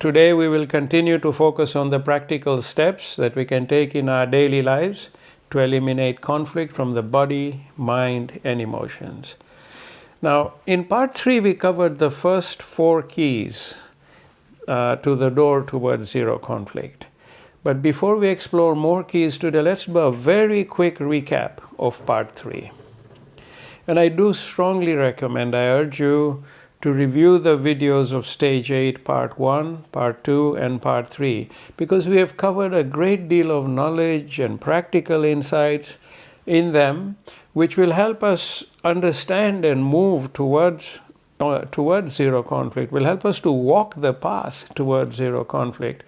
today we will continue to focus on the practical steps that we can take in our daily lives to eliminate conflict from the body, mind, and emotions. Now, in part 3, we covered the first 4 keys to the door towards zero conflict. But before we explore more keys today, let's do a very quick recap of part 3. And I do strongly recommend, I urge you to review the videos of Stage 8, Part 1, Part 2, and Part 3, because we have covered a great deal of knowledge and practical insights in them, which will help us understand and move towards zero conflict, will help us to walk the path towards zero conflict.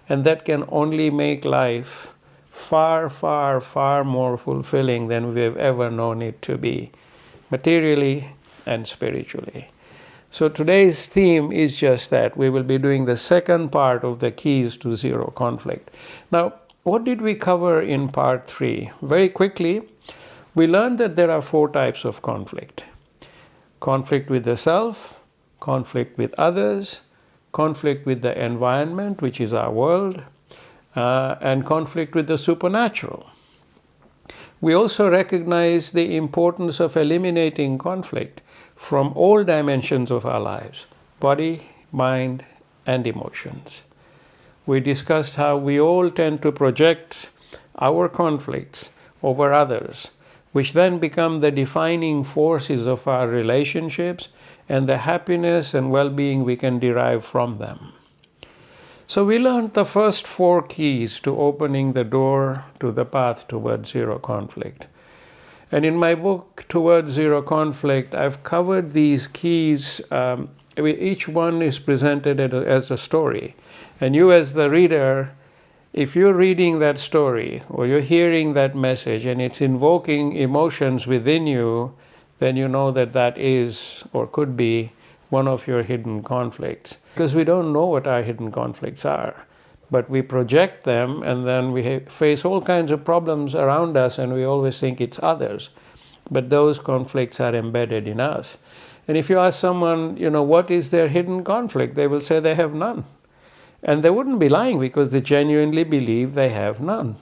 And that can only make life far, far, far more fulfilling than we have ever known it to be, materially and spiritually. So today's theme is just that. We will be doing the second part of the keys to zero conflict. Now, what did we cover in part 3? Very quickly, we learned that there are 4 types of conflict. Conflict with the self, conflict with others, conflict with the environment, which is our world, and conflict with the supernatural. We also recognize the importance of eliminating conflict from all dimensions of our lives: body, mind, and emotions. We discussed how we all tend to project our conflicts over others, which then become the defining forces of our relationships and the happiness and well-being we can derive from them. So we learned the first 4 keys to opening the door to the path towards zero conflict. And in my book, Towards Zero Conflict, I've covered these keys. Each one is presented as a story. And you as the reader, if you're reading that story or you're hearing that message and it's invoking emotions within you, then you know that that is or could be one of your hidden conflicts. Because we don't know what our hidden conflicts are, but we project them, and then we face all kinds of problems around us, and we always think it's others. But those conflicts are embedded in us. And if you ask someone, what is their hidden conflict, they will say they have none. And they wouldn't be lying, because they genuinely believe they have none.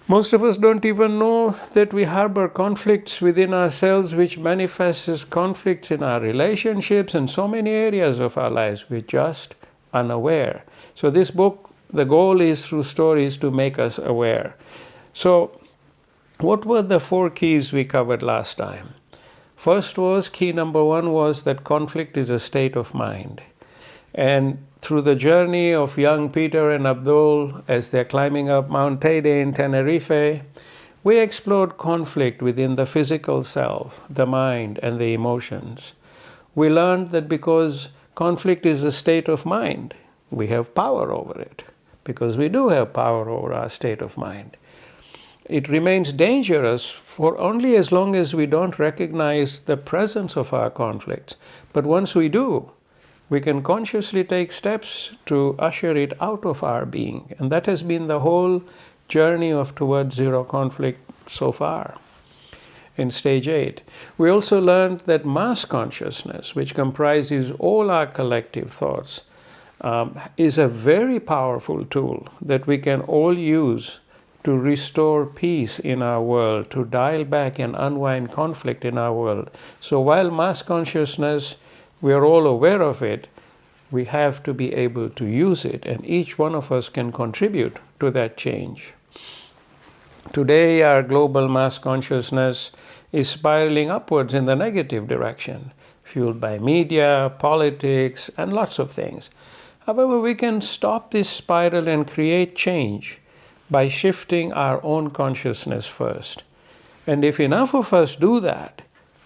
Most of us don't even know that we harbor conflicts within ourselves, which manifests as conflicts in our relationships and so many areas of our lives. We're just unaware. So this book, the goal is through stories to make us aware. So what were the 4 keys we covered last time? First was, key number 1 was that conflict is a state of mind. And through the journey of young Peter and Abdul as they're climbing up Mount Teide in Tenerife, we explored conflict within the physical self, the mind, and the emotions. We learned that because conflict is a state of mind, we have power over it, because we do have power over our state of mind. It remains dangerous for only as long as we don't recognize the presence of our conflicts. But once we do, we can consciously take steps to usher it out of our being. And that has been the whole journey of Towards Zero Conflict so far in Stage 8. We also learned that mass consciousness, which comprises all our collective thoughts, is a very powerful tool that we can all use to restore peace in our world, to dial back and unwind conflict in our world. So while mass consciousness, we are all aware of it, we have to be able to use it, and each one of us can contribute to that change. Today, our global mass consciousness is spiraling upwards in the negative direction, fueled by media, politics, and lots of things. However, we can stop this spiral and create change by shifting our own consciousness first. And if enough of us do that,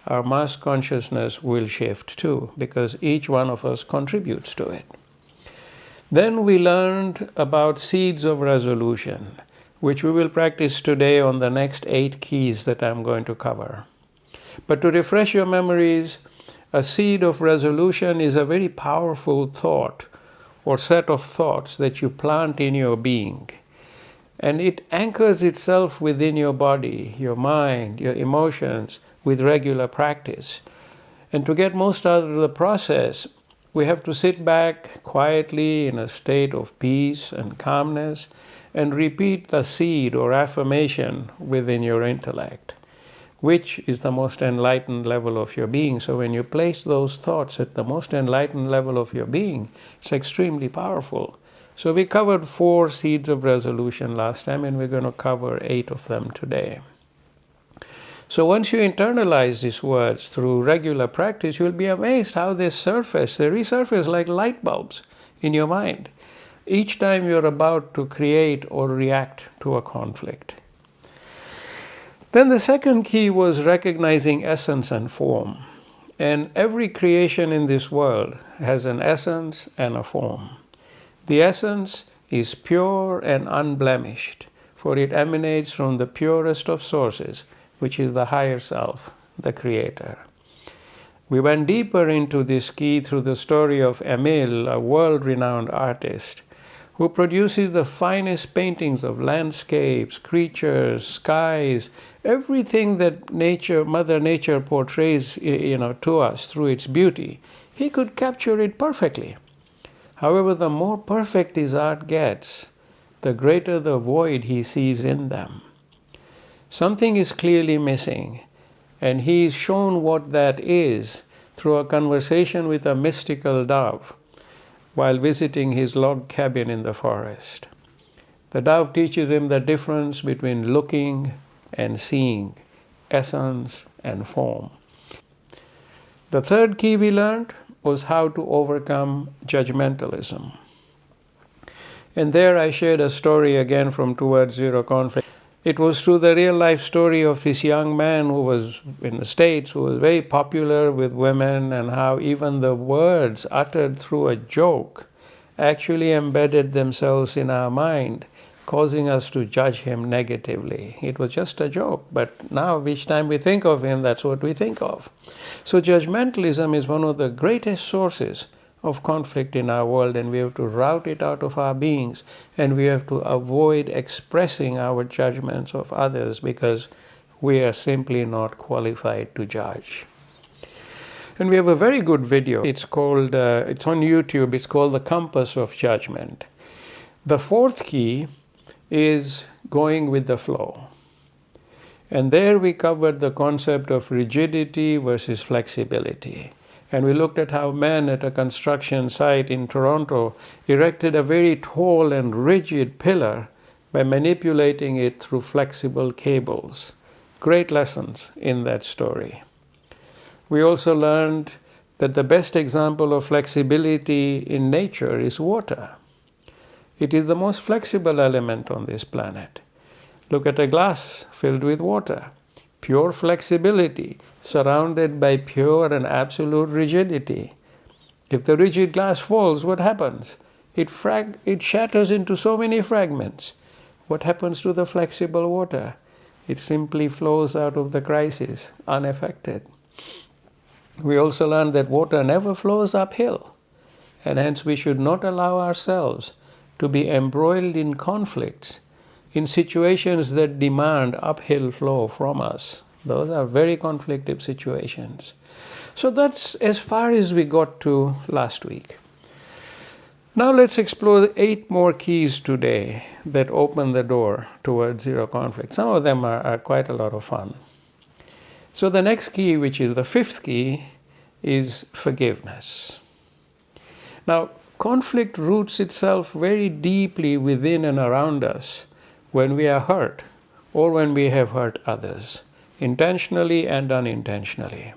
our mass consciousness will shift too, because each one of us contributes to it. Then we learned about seeds of resolution, which we will practice today on the next 8 keys that I'm going to cover. But to refresh your memories, a seed of resolution is a very powerful thought or set of thoughts that you plant in your being. And it anchors itself within your body, your mind, your emotions, with regular practice. And to get most out of the process, We have to sit back quietly in a state of peace and calmness and repeat the seed or affirmation within your intellect, which is the most enlightened level of your being. So when you place those thoughts at the most enlightened level of your being, it's extremely powerful. So we covered 4 seeds of resolution last time, and we're going to cover 8 of them today. So once you internalize these words through regular practice, you'll be amazed how they resurface like light bulbs in your mind each time you're about to create or react to a conflict. Then the second key was recognizing essence and form. And every creation in this world has an essence and a form. The essence is pure and unblemished, for it emanates from the purest of sources, which is the higher self, the creator. We went deeper into this key through the story of Emil, a world-renowned artist, who produces the finest paintings of landscapes, creatures, skies, everything that Mother Nature portrays, to us through its beauty. He could capture it perfectly. However, the more perfect his art gets, the greater the void he sees in them. Something is clearly missing, and he is shown what that is through a conversation with a mystical dove while visiting his log cabin in the forest. The dove teaches him the difference between looking and seeing, essence and form. The third key we learned was how to overcome judgmentalism. And there I shared a story again from Towards Zero Conflict. It was through the real life story of this young man who was in the States, who was very popular with women, and how even the words uttered through a joke actually embedded themselves in our mind, causing us to judge him negatively. It was just a joke, but now each time we think of him, that's what we think of. So judgmentalism is one of the greatest sources of conflict in our world, and we have to rout it out of our beings, and we have to avoid expressing our judgments of others because we are simply not qualified to judge. And we have a very good video. It's called, it's on YouTube. It's called The Compass of Judgment. The fourth key is going with the flow. And there we covered the concept of rigidity versus flexibility. And we looked at how men at a construction site in Toronto erected a very tall and rigid pillar by manipulating it through flexible cables. Great lessons in that story. We also learned that the best example of flexibility in nature is water. It is the most flexible element on this planet. Look at a glass filled with water. Pure flexibility, surrounded by pure and absolute rigidity. If the rigid glass falls, what happens? It shatters into so many fragments. What happens to the flexible water? It simply flows out of the crisis, unaffected. We also learned that water never flows uphill, and hence we should not allow ourselves to be embroiled in conflicts in situations that demand uphill flow from us. Those are very conflictive situations. So that's as far as we got to last week. Now let's explore the 8 more keys today that open the door towards zero conflict. Some of them are quite a lot of fun. So the next key, which is the 5th key, is forgiveness. Now, conflict roots itself very deeply within and around us when we are hurt or when we have hurt others, intentionally and unintentionally.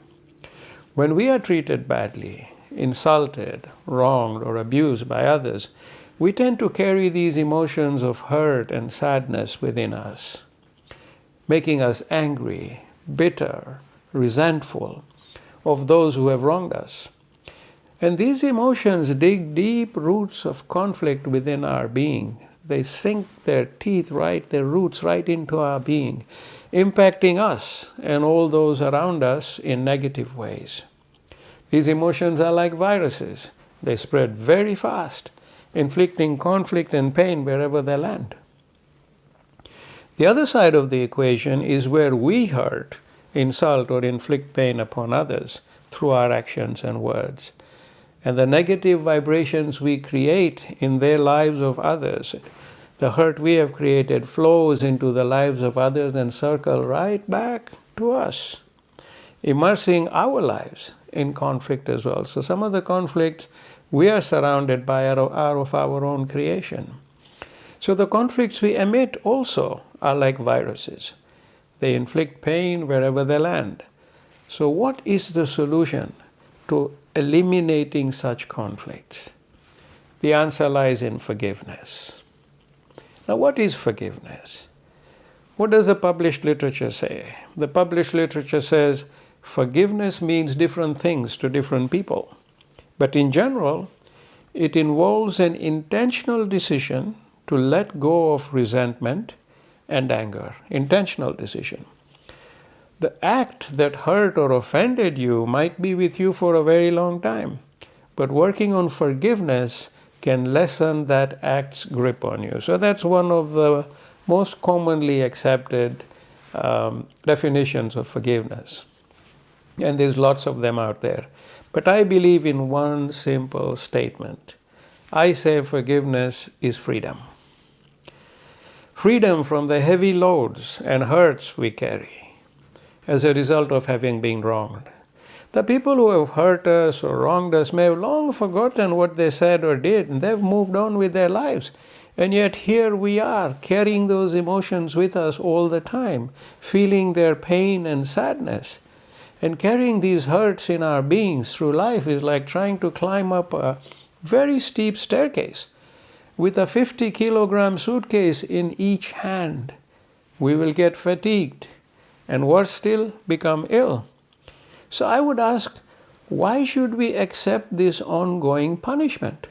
When we are treated badly, insulted, wronged, or abused by others, we tend to carry these emotions of hurt and sadness within us, making us angry, bitter, resentful of those who have wronged us. And these emotions dig deep roots of conflict within our being. They sink their roots right into our being, impacting us and all those around us in negative ways. These emotions are like viruses. They spread very fast, inflicting conflict and pain wherever they land. The other side of the equation is where we hurt, insult, or inflict pain upon others through our actions and words. And the negative vibrations we create in their lives of others, the hurt we have created flows into the lives of others and circle right back to us, immersing our lives in conflict as well. So some of the conflicts we are surrounded by are of our own creation. So the conflicts we emit also are like viruses. They inflict pain wherever they land. So what is the solution to eliminating such conflicts? The answer lies in forgiveness. Now, what is forgiveness? What does the published literature say? The published literature says forgiveness means different things to different people. But in general, it involves an intentional decision to let go of resentment and anger. Intentional decision. The act that hurt or offended you might be with you for a very long time, but working on forgiveness can lessen that act's grip on you. So that's one of the most commonly accepted definitions of forgiveness. And there's lots of them out there. But I believe in one simple statement. I say forgiveness is freedom. Freedom from the heavy loads and hurts we carry as a result of having been wronged. The people who have hurt us or wronged us may have long forgotten what they said or did, and they've moved on with their lives. And yet here we are, carrying those emotions with us all the time, feeling their pain and sadness. And carrying these hurts in our beings through life is like trying to climb up a very steep staircase with a 50-kilogram suitcase in each hand. We will get fatigued and worse still, become ill. So I would ask, why should we accept this ongoing punishment?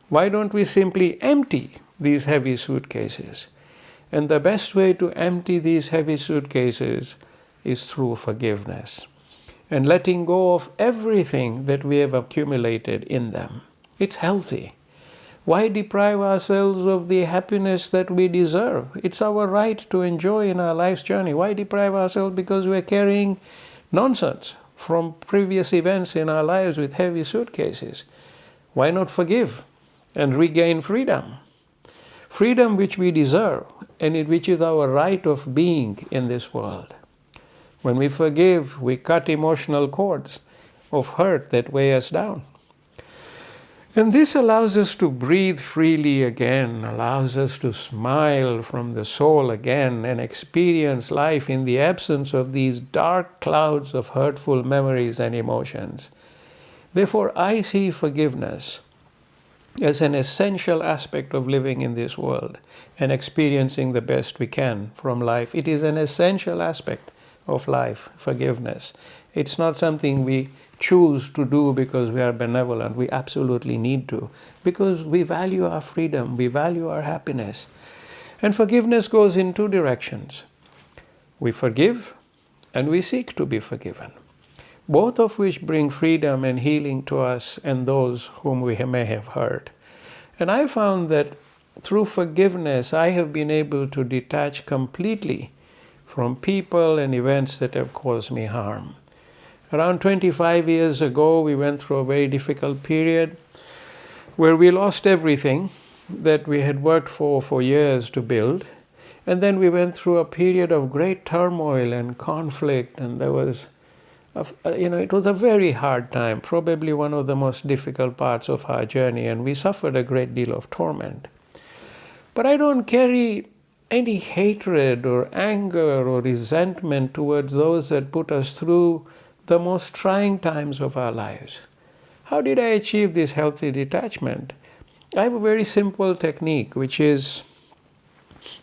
Why don't we simply empty these heavy suitcases? And the best way to empty these heavy suitcases is through forgiveness and letting go of everything that we have accumulated in them. It's healthy. Why deprive ourselves of the happiness that we deserve? It's our right to enjoy in our life's journey. Why deprive ourselves because we're carrying nonsense from previous events in our lives with heavy suitcases? Why not forgive and regain freedom? Freedom which we deserve and which is our right of being in this world. When we forgive, we cut emotional cords of hurt that weigh us down. And this allows us to breathe freely again, allows us to smile from the soul again and experience life in the absence of these dark clouds of hurtful memories and emotions. Therefore, I see forgiveness as an essential aspect of living in this world and experiencing the best we can from life. It is an essential aspect of life, forgiveness. It's not something we choose to do because we are benevolent. We absolutely need to, because we value our freedom, we value our happiness. And forgiveness goes in two directions. We forgive and we seek to be forgiven, both of which bring freedom and healing to us and those whom we may have hurt. And I found that through forgiveness, I have been able to detach completely from people and events that have caused me harm. Around 25 years ago, we went through a very difficult period where we lost everything that we had worked for years to build. And then we went through a period of great turmoil and conflict, and there was, it was a very hard time, probably one of the most difficult parts of our journey, and we suffered a great deal of torment. But I don't carry any hatred or anger or resentment towards those that put us through the most trying times of our lives. How did I achieve this healthy detachment? I have a very simple technique, which is,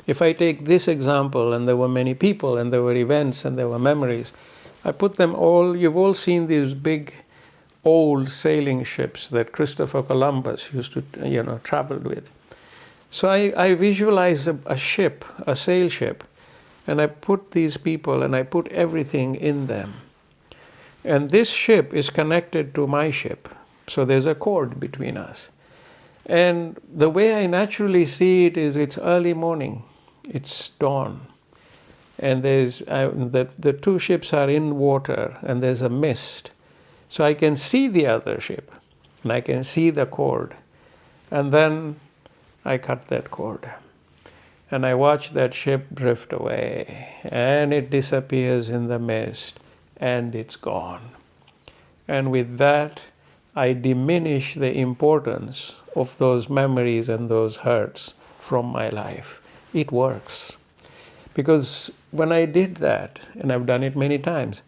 if I take this example, and there were many people, and there were events, and there were memories, I put them all, you've all seen these big old sailing ships that Christopher Columbus used to, traveled with. So I visualize a ship, a sail ship, and I put these people and I put everything in them. And this ship is connected to my ship. So there's a cord between us. And the way I naturally see it is it's early morning, it's dawn. And there's the two ships are in water and there's a mist. So I can see the other ship. and I can see the cord. And then I cut that cord. And I watch that ship drift away, and it disappears in the mist, and it's gone. And with that, I diminish the importance of those memories and those hurts from my life. It works. Because when I did that, and I've done it many times,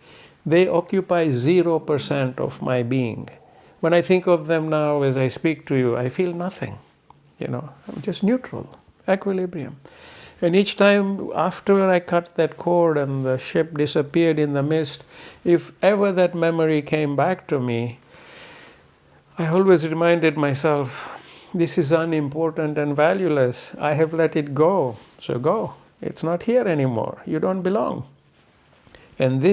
they occupy 0% of my being. When I think of them now as I speak to you, I feel nothing. I'm just neutral, equilibrium. And each time after I cut that cord and the ship disappeared in the mist, if ever that memory came back to me, I always reminded myself, this is unimportant and valueless. I have let it go, so go. It's not here anymore. You don't belong. And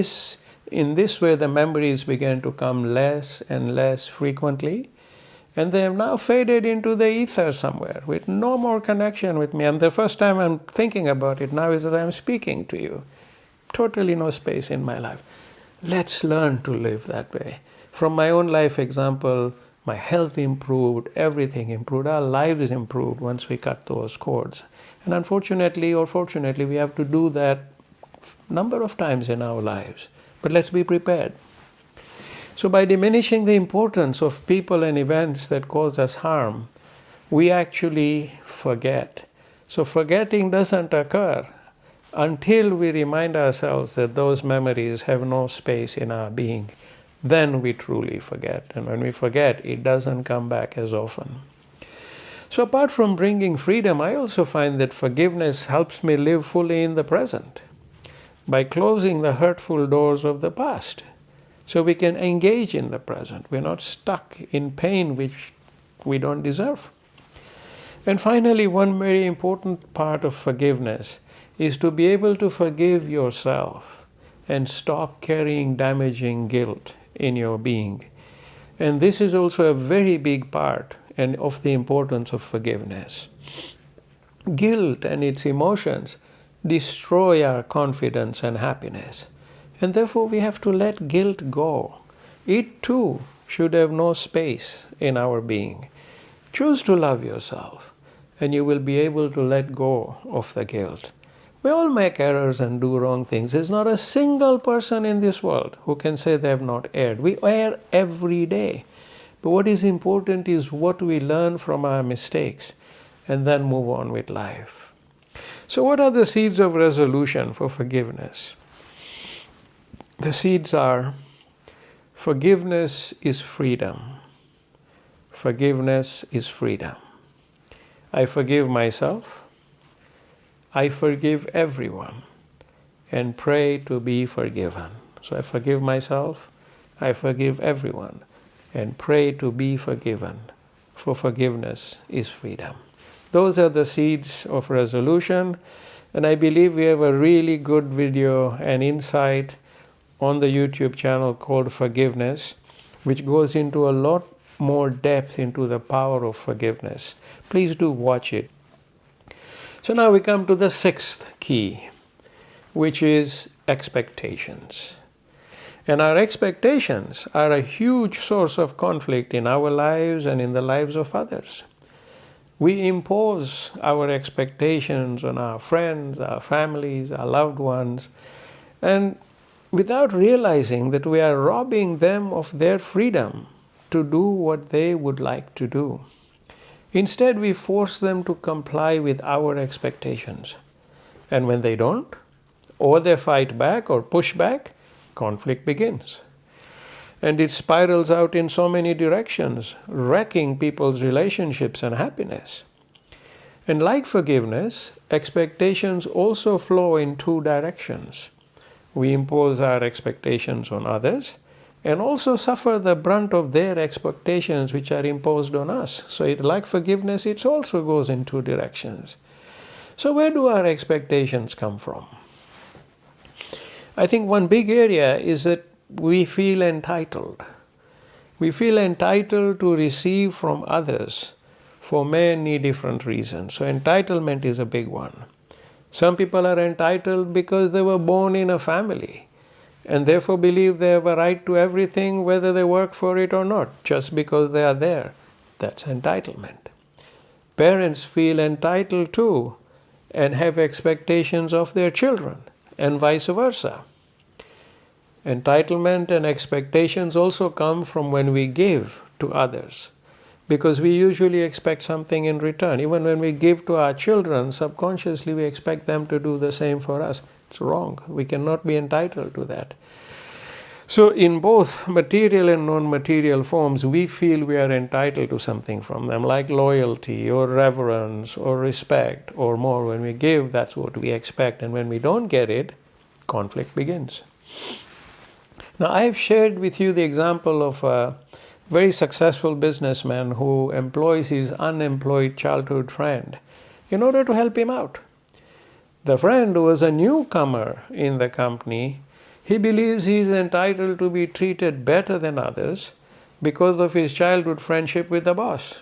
in this way, the memories began to come less and less frequently. And they have now faded into the ether somewhere with no more connection with me. And the first time I'm thinking about it now is that I'm speaking to you. Totally no space in my life. Let's learn to live that way. From my own life example, my health improved, everything improved, our lives improved once we cut those cords. And unfortunately or fortunately, we have to do that a number of times in our lives. But let's be prepared. So by diminishing the importance of people and events that cause us harm, we actually forget. So forgetting doesn't occur until we remind ourselves that those memories have no space in our being. Then we truly forget. And when we forget, it doesn't come back as often. So apart from bringing freedom, I also find that forgiveness helps me live fully in the present by closing the hurtful doors of the past. So we can engage in the present. We're not stuck in pain which we don't deserve. And finally, one very important part of forgiveness is to be able to forgive yourself and stop carrying damaging guilt in your being. And this is also a very big part of the importance of forgiveness. Guilt and its emotions destroy our confidence and happiness. And therefore we have to let guilt go. It too should have no space in our being. Choose to love yourself, and you will be able to let go of the guilt. We all make errors and do wrong things. There's not a single person in this world who can say they have not erred. We err every day. But what is important is what we learn from our mistakes and then move on with life. So what are the seeds of resolution for forgiveness? The seeds are: forgiveness is freedom. Forgiveness is freedom. I forgive myself. I forgive everyone and pray to be forgiven. So I forgive myself. I forgive everyone and pray to be forgiven. For forgiveness is freedom. Those are the seeds of resolution. And I believe we have a really good video and insight on the YouTube channel called Forgiveness, which goes into a lot more depth into the power of forgiveness. Please do watch it. So now we come to the sixth key, which is expectations. And our expectations are a huge source of conflict in our lives and in the lives of others. We impose our expectations on our friends, our families, our loved ones, and without realizing that we are robbing them of their freedom to do what they would like to do. Instead, we force them to comply with our expectations. And when they don't, or they fight back or push back, conflict begins. And it spirals out in so many directions, wrecking people's relationships and happiness. And like forgiveness, expectations also flow in two directions. We impose our expectations on others and also suffer the brunt of their expectations which are imposed on us. So like forgiveness, it also goes in two directions. So where do our expectations come from? I think one big area is that we feel entitled. We feel entitled to receive from others for many different reasons. So entitlement is a big one. Some people are entitled because they were born in a family and therefore believe they have a right to everything whether they work for it or not, just because they are there. That's entitlement. Parents feel entitled to and have expectations of their children, and vice versa. Entitlement and expectations also come from when we give to others, because we usually expect something in return. Even when we give to our children, subconsciously we expect them to do the same for us. It's wrong. We cannot be entitled to that. So in both material and non-material forms, we feel we are entitled to something from them, like loyalty or reverence or respect or more. When we give, that's what we expect. And when we don't get it, conflict begins. Now, I've shared with you the example of a very successful businessman who employs his unemployed childhood friend in order to help him out. The friend was a newcomer in the company. He believes he is entitled to be treated better than others because of his childhood friendship with the boss.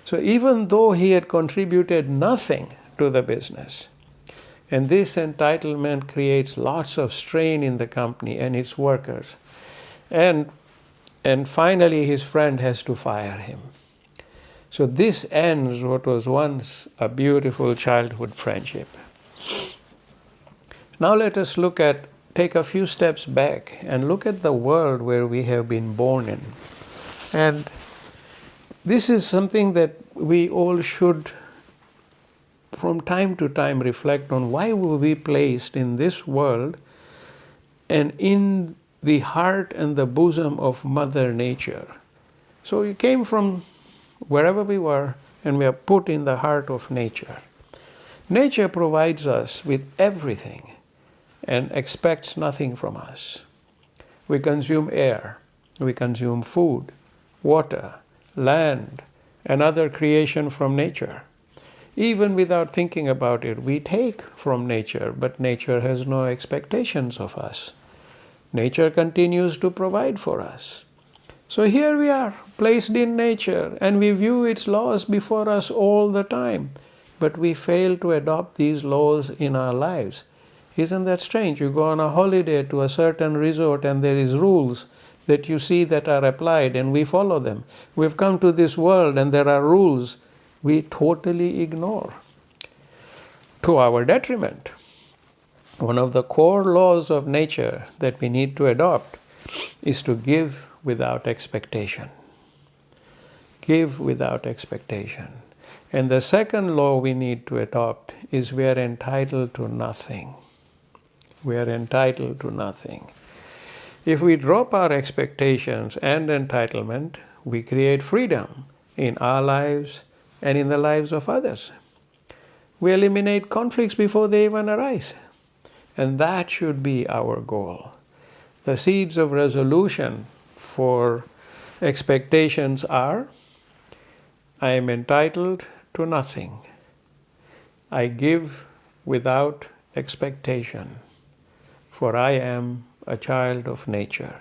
So even though he had contributed nothing to the business, and this entitlement creates lots of strain in the company and its workers, and finally his friend has to fire him. So this ends what was once a beautiful childhood friendship. Now let us take a few steps back and look at the world where we have been born in. And this is something that we all should, from time to time, reflect on. Why were we placed in this world and in the heart and the bosom of Mother Nature? So we came from wherever we were, and we are put in the heart of nature. Nature provides us with everything and expects nothing from us. We consume air, we consume food, water, land, and other creation from nature. Even without thinking about it, we take from nature, but nature has no expectations of us. Nature continues to provide for us. So here we are, placed in nature, and we view its laws before us all the time, but we fail to adopt these laws in our lives. Isn't that strange? You go on a holiday to a certain resort and there is rules that you see that are applied and we follow them. We've come to this world and there are rules we totally ignore, to our detriment. One of the core laws of nature that we need to adopt is to give without expectation. Give without expectation. And the second law we need to adopt is we are entitled to nothing. We are entitled to nothing. If we drop our expectations and entitlement, we create freedom in our lives and in the lives of others. We eliminate conflicts before they even arise. And that should be our goal. The seeds of resolution for expectations are: I am entitled to nothing. I give without expectation, for I am a child of nature.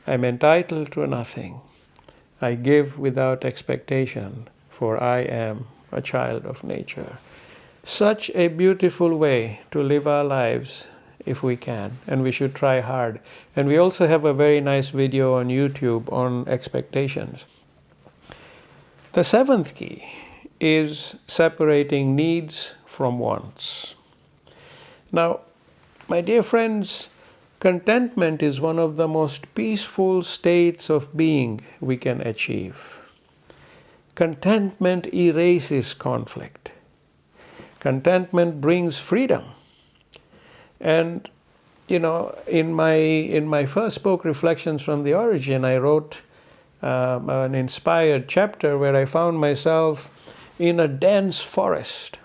I am entitled to nothing. I give without expectation, for I am a child of nature. Such a beautiful way to live our lives if we can, and we should try hard. And we also have a very nice video on YouTube on expectations. The seventh key is separating needs from wants. Now, my dear friends, contentment is one of the most peaceful states of being we can achieve. Contentment erases conflict. Contentment brings freedom. And in my first book, Reflections from the Origin, I wrote an inspired chapter where I found myself in a dense forest,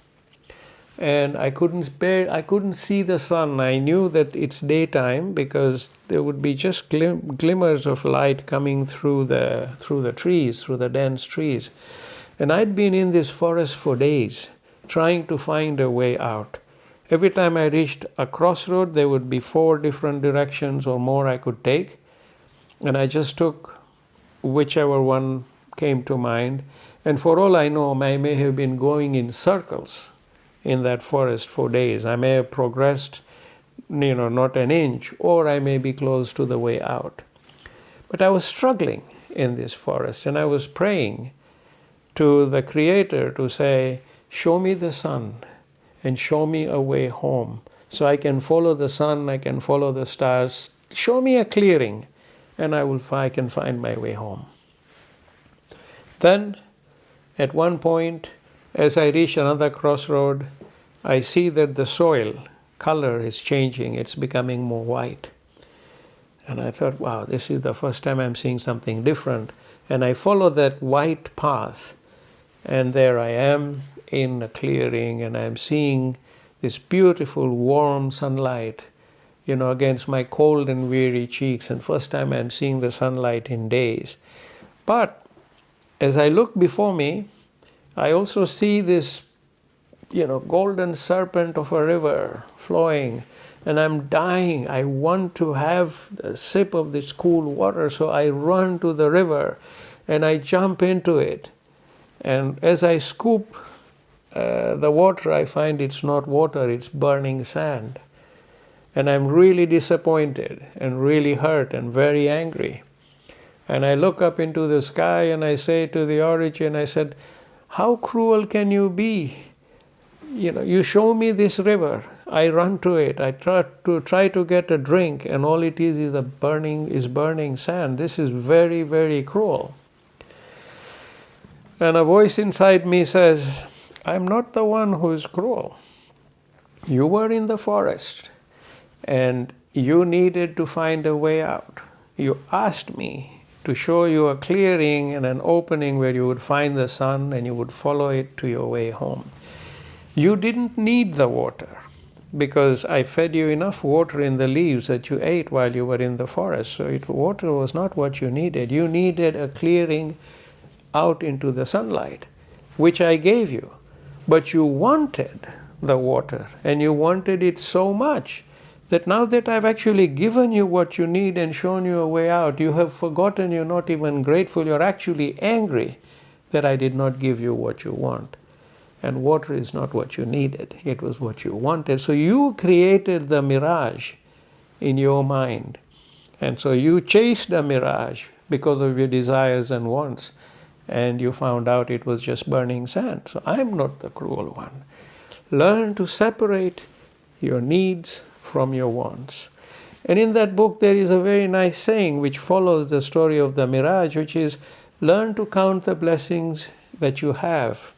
and I couldn't see the sun. I knew that it's daytime because there would be just glimmers of light coming through the trees, through the dense trees. And I'd been in this forest for days, trying to find a way out. Every time I reached a crossroad, there would be 4 different directions or more I could take, and I just took whichever one came to mind. And for all I know, I may have been going in circles in that forest for days. I may have progressed not an inch, or I may be close to the way out. But I was struggling in this forest, and I was praying to the Creator to say, show me the sun and show me a way home so I can follow the sun, I can follow the stars. Show me a clearing, and I can find my way home. Then, at one point, as I reach another crossroad, I see that the soil color is changing. It's becoming more white. And I thought, wow, this is the first time I'm seeing something different. And I follow that white path, and there I am in a clearing, and I'm seeing this beautiful warm sunlight, against my cold and weary cheeks. And first time I'm seeing the sunlight in days. But as I look before me, I also see this, golden serpent of a river flowing, and I'm dying. I want to have a sip of this cool water, so I run to the river and I jump into it. And as I scoop the water, I find it's not water, it's burning sand. And I'm really disappointed and really hurt and very angry. And I look up into the sky and I say to the origin, I said, how cruel can you be? You show me this river, I run to it, I try to get a drink, and all it is burning sand. This is very, very cruel. And a voice inside me says, I'm not the one who is cruel. You were in the forest, and you needed to find a way out. You asked me to show you a clearing and an opening where you would find the sun and you would follow it to your way home. You didn't need the water because I fed you enough water in the leaves that you ate while you were in the forest. So water was not what you needed. You needed a clearing out into the sunlight, which I gave you. But you wanted the water, and you wanted it so much that now that I've actually given you what you need and shown you a way out, you have forgotten, you're not even grateful, you're actually angry that I did not give you what you want. And water is not what you needed, it was what you wanted. So you created the mirage in your mind. And so you chased the mirage because of your desires and wants. And you found out it was just burning sand. So I'm not the cruel one. Learn to separate your needs from your wants. And in that book there is a very nice saying which follows the story of the mirage, which is, learn to count the blessings that you have,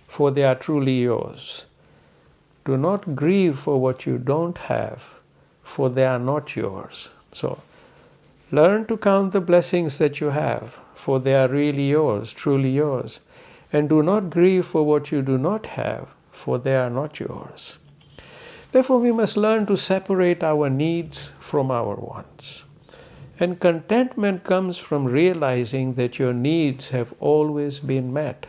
for they are truly yours. Do not grieve for what you don't have, for they are not yours. So, learn to count the blessings that you have, for they are really yours, truly yours. And do not grieve for what you do not have, for they are not yours. Therefore, we must learn to separate our needs from our wants. And contentment comes from realizing that your needs have always been met.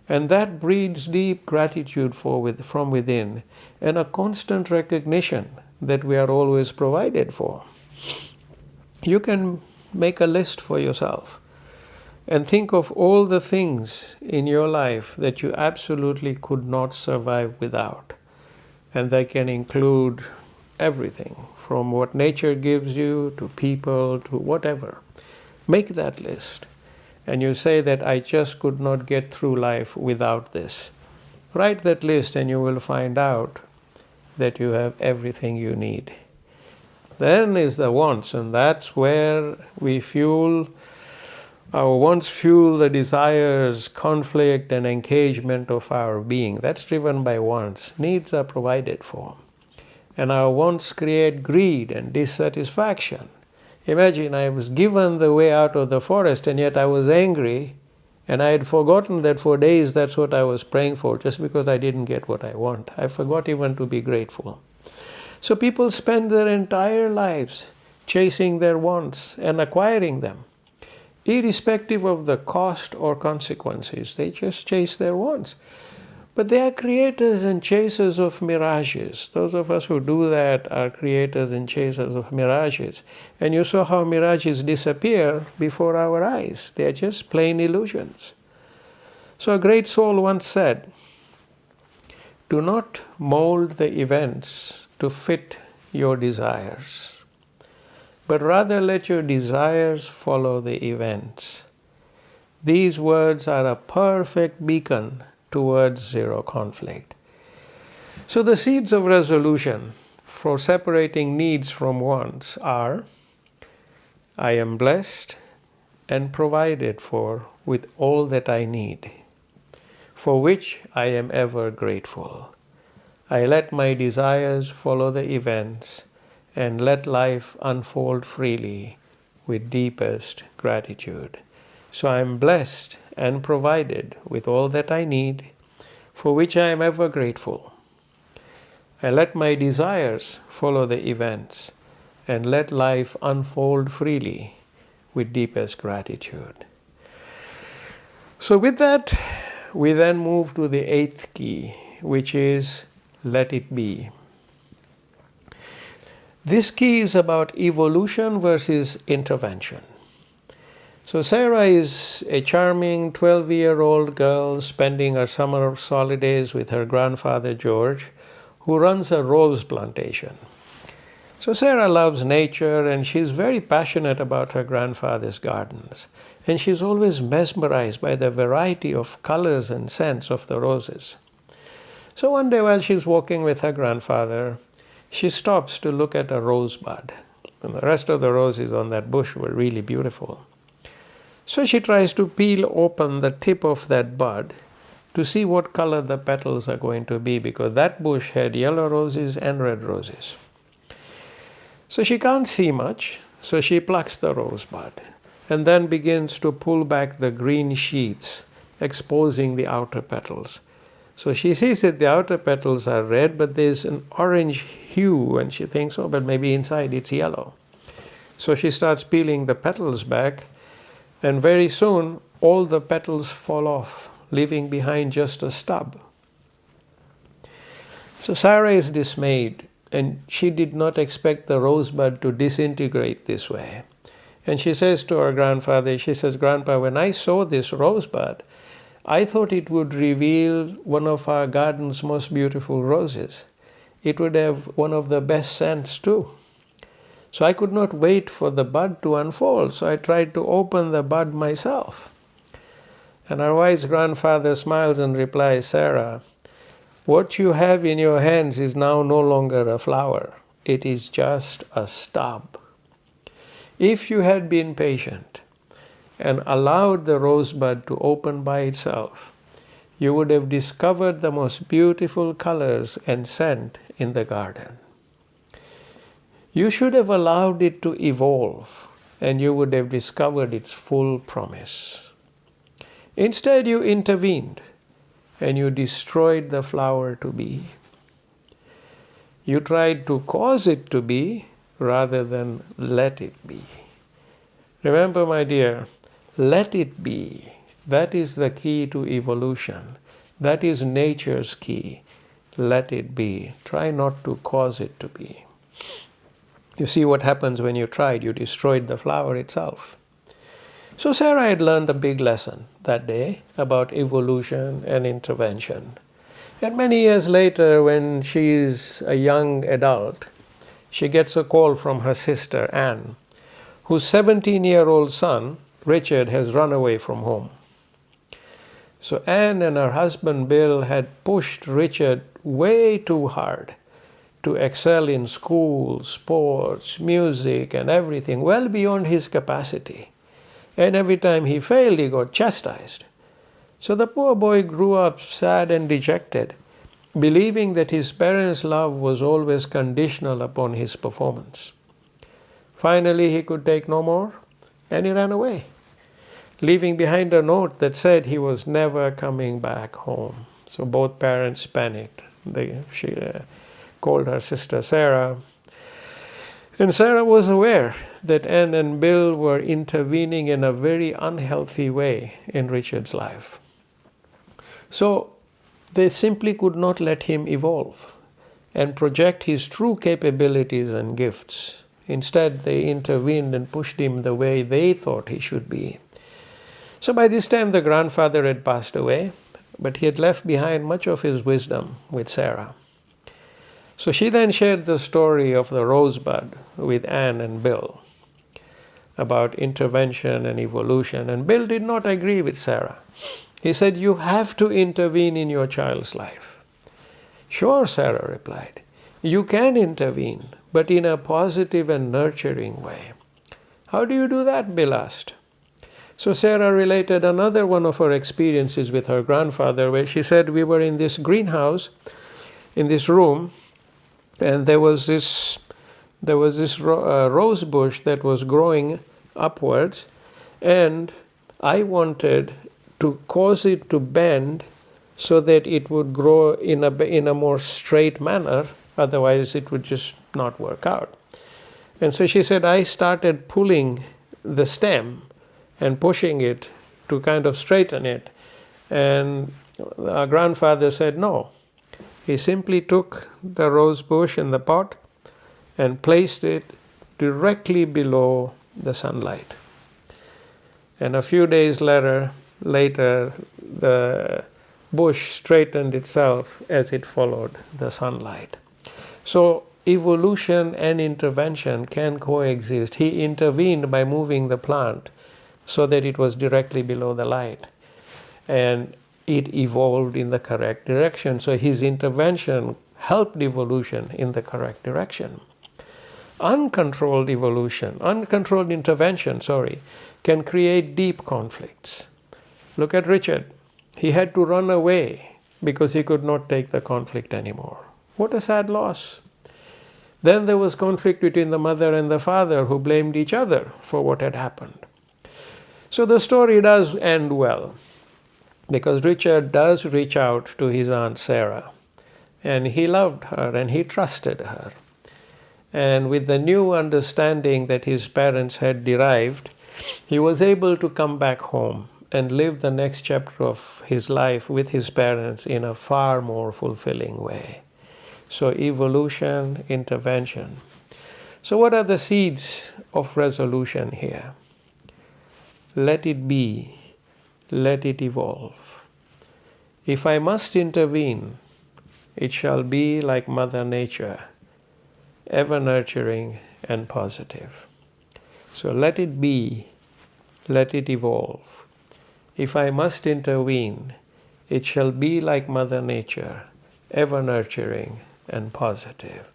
And that breeds deep gratitude from within, and a constant recognition that we are always provided for. You can make a list for yourself and think of all the things in your life that you absolutely could not survive without. And that can include everything, from what nature gives you, to people, to whatever. Make that list. And you say that I just could not get through life without this. Write that list and you will find out that you have everything you need. Then is the wants, and that's where our wants fuel the desires, conflict, and engagement of our being. That's driven by wants. Needs are provided for. And our wants create greed and dissatisfaction. Imagine I was given the way out of the forest, and yet I was angry, and I had forgotten that for days that's what I was praying for, just because I didn't get what I want. I forgot even to be grateful. So people spend their entire lives chasing their wants and acquiring them, irrespective of the cost or consequences. They just chase their wants. But they are creators and chasers of mirages. Those of us who do that are creators and chasers of mirages. And you saw how mirages disappear before our eyes. They are just plain illusions. So a great soul once said, do not mold the events to fit your desires, but rather let your desires follow the events. These words are a perfect beacon towards zero conflict. So the seeds of resolution for separating needs from wants are: I am blessed and provided for with all that I need, for which I am ever grateful. I let my desires follow the events and let life unfold freely with deepest gratitude. So I am blessed and provided with all that I need, for which I am ever grateful. I let my desires follow the events and let life unfold freely with deepest gratitude. So with that, we then move to the eighth key, which is let it be. This key is about evolution versus intervention. So Sarah is a charming 12-year-old girl spending her summer holidays with her grandfather George, who runs a rose plantation. So Sarah loves nature and she's very passionate about her grandfather's gardens. And she's always mesmerized by the variety of colors and scents of the roses. So one day while she's walking with her grandfather, she stops to look at a rosebud. And the rest of the roses on that bush were really beautiful. So she tries to peel open the tip of that bud to see what color the petals are going to be, because that bush had yellow roses and red roses. So she can't see much, so she plucks the rosebud and then begins to pull back the green sheaths, exposing the outer petals. So she sees that the outer petals are red, but there's an orange hue, and she thinks, oh, but maybe inside it's yellow. So she starts peeling the petals back, and very soon all the petals fall off, leaving behind just a stub. So Sarah is dismayed, and she did not expect the rosebud to disintegrate this way. And she says to her grandfather, she says, Grandpa, when I saw this rosebud, I thought it would reveal one of our garden's most beautiful roses. It would have one of the best scents too. So I could not wait for the bud to unfold, so I tried to open the bud myself. And our wise grandfather smiles and replies, Sarah, what you have in your hands is now no longer a flower. It is just a stub. If you had been patient and allowed the rosebud to open by itself, you would have discovered the most beautiful colors and scent in the garden. You should have allowed it to evolve, and you would have discovered its full promise. Instead, you intervened, and you destroyed the flower to be. You tried to cause it to be rather than let it be. Remember, my dear, let it be. That is the key to evolution. That is nature's key. Let it be. Try not to cause it to be. You see what happens when you tried. You destroyed the flower itself. So Sarah had learned a big lesson that day about evolution and intervention. And many years later, when she is a young adult, she gets a call from her sister Anne, whose 17-year-old son, Richard, has run away from home. So Anne and her husband Bill had pushed Richard way too hard to excel in school, sports, music, and everything, well beyond his capacity. And every time he failed, he got chastised. So the poor boy grew up sad and dejected, believing that his parents' love was always conditional upon his performance. Finally, he could take no more, and he ran away, leaving behind a note that said he was never coming back home. So both parents panicked. She called her sister Sarah. And Sarah was aware that Anne and Bill were intervening in a very unhealthy way in Richard's life. So they simply could not let him evolve and project his true capabilities and gifts. Instead, they intervened and pushed him the way they thought he should be. So by this time, the grandfather had passed away, but he had left behind much of his wisdom with Sarah. So she then shared the story of the rosebud with Anne and Bill about intervention and evolution. And Bill did not agree with Sarah. He said, "You have to intervene in your child's life." "Sure," Sarah replied. "You can intervene, but in a positive and nurturing way." "How do you do that?" Bill asked. So Sarah related another one of her experiences with her grandfather, where she said, "We were in this greenhouse, in this room, and there was this rose bush that was growing upwards, and I wanted to cause it to bend so that it would grow in a more straight manner, otherwise it would just not work out." And so she said, "I started pulling the stem and pushing it to kind of straighten it. And our grandfather said no. He simply took the rose bush in the pot and placed it directly below the sunlight. And a few days later, the bush straightened itself as it followed the sunlight." So evolution and intervention can coexist. He intervened by moving the plant so that it was directly below the light, and it evolved in the correct direction. So his intervention helped evolution in the correct direction. Uncontrolled intervention, can create deep conflicts. Look at Richard. He had to run away because he could not take the conflict anymore. What a sad loss. Then there was conflict between the mother and the father, who blamed each other for what had happened. So the story does end well, because Richard does reach out to his Aunt Sarah, and he loved her and he trusted her. And with the new understanding that his parents had derived, he was able to come back home and live the next chapter of his life with his parents in a far more fulfilling way. So evolution, intervention. So what are the seeds of resolution here? Let it be. Let it evolve. If I must intervene, it shall be like Mother Nature, ever nurturing and positive. So let it be. Let it evolve. If I must intervene, it shall be like Mother Nature, ever nurturing and positive.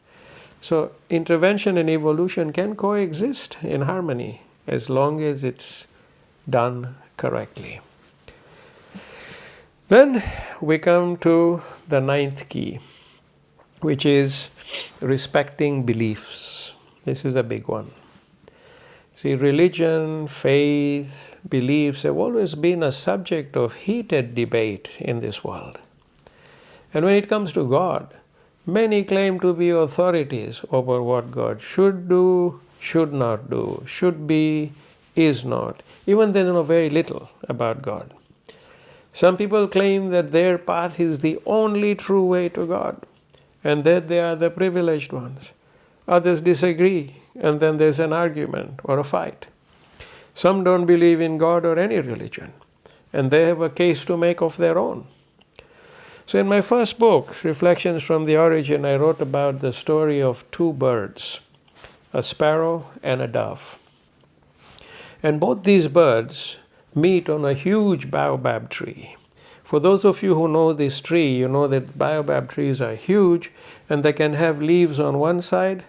So intervention and evolution can coexist in harmony as long as it's done correctly. Then we come to the 9th key, which is respecting beliefs. This is a big one. See, religion, faith, beliefs have always been a subject of heated debate in this world. And when it comes to God, many claim to be authorities over what God should do, should not do, should be, is not. Even they know very little about God. Some people claim that their path is the only true way to God, and that they are the privileged ones. Others disagree, and then there's an argument or a fight. Some don't believe in God or any religion, and they have a case to make of their own. So in my first book, Reflections from the Origin, I wrote about the story of two birds, a sparrow and a dove. And both these birds meet on a huge baobab tree. For those of you who know this tree, you know that baobab trees are huge, and they can have leaves on one side,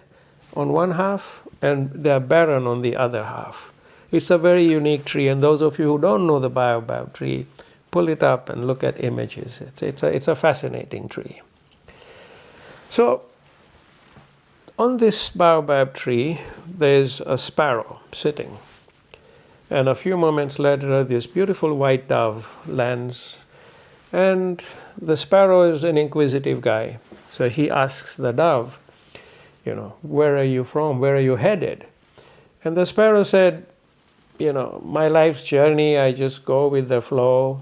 on one half, and they're barren on the other half. It's a very unique tree, and those of you who don't know the baobab tree, pull it up and look at images. It's a fascinating tree. So on this baobab tree, there's a sparrow sitting. And a few moments later, this beautiful white dove lands. And the sparrow is an inquisitive guy. So he asks the dove, where are you from? Where are you headed? And the sparrow said, my life's journey, I just go with the flow.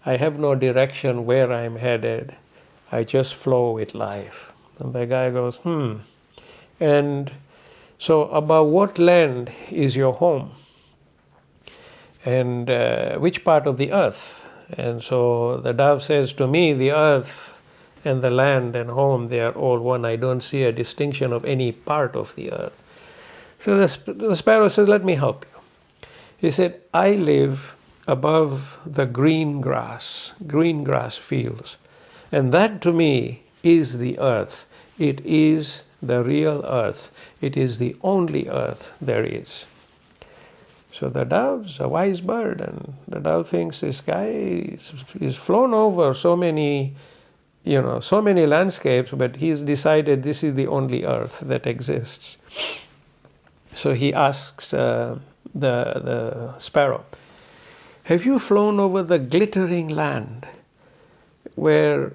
I have no direction where I'm headed. I just flow with life. And the guy goes, And so about what land is your home? And which part of the earth? And so the dove says, to me, the earth and the land and home, they are all one. I don't see a distinction of any part of the earth. So the sparrow says, let me help you. He said, I live above the green grass fields. And that to me is the earth. It is the real earth. It is the only earth there is. So the dove's a wise bird, and the dove thinks this guy is flown over so many landscapes, but he's decided this is the only earth that exists. So he asks the sparrow, have you flown over the glittering land where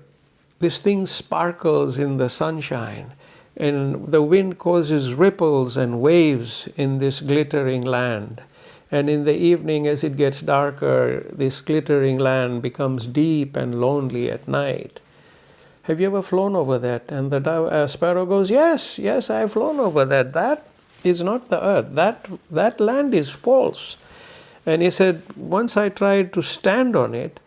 this thing sparkles in the sunshine and the wind causes ripples and waves in this glittering land? And in the evening, as it gets darker, this glittering land becomes deep and lonely at night. Have you ever flown over that? And the sparrow goes, yes, I've flown over that. That is not the earth. That land is false. And he said, once I tried to stand on it,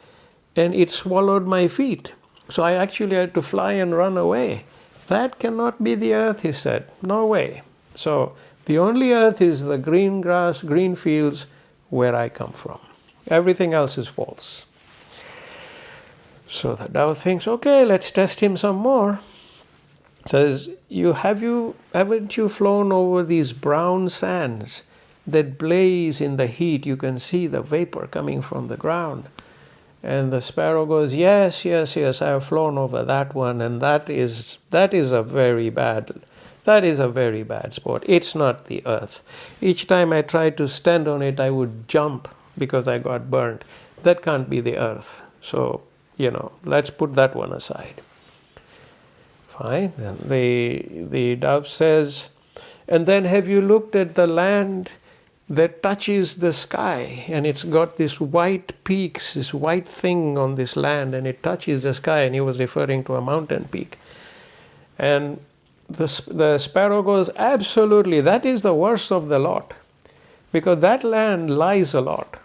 and it swallowed my feet. So I actually had to fly and run away. That cannot be the earth, he said. No way. So the only earth is the green grass, green fields where I come from. Everything else is false. So the dove thinks, okay, let's test him some more. Says, haven't you flown over these brown sands that blaze in the heat? You can see the vapor coming from the ground. And the sparrow goes, yes, I have flown over that one, and that is a very bad spot. It's not the earth. Each time I tried to stand on it, I would jump because I got burnt. That can't be the earth. So, let's put that one aside. Fine. Then the dove says, and then have you looked at the land that touches the sky, and it's got this white peaks, this white thing on this land, and it touches the sky, and he was referring to a mountain peak. And the sparrow goes, absolutely, that is the worst of the lot, because that land lies a lot.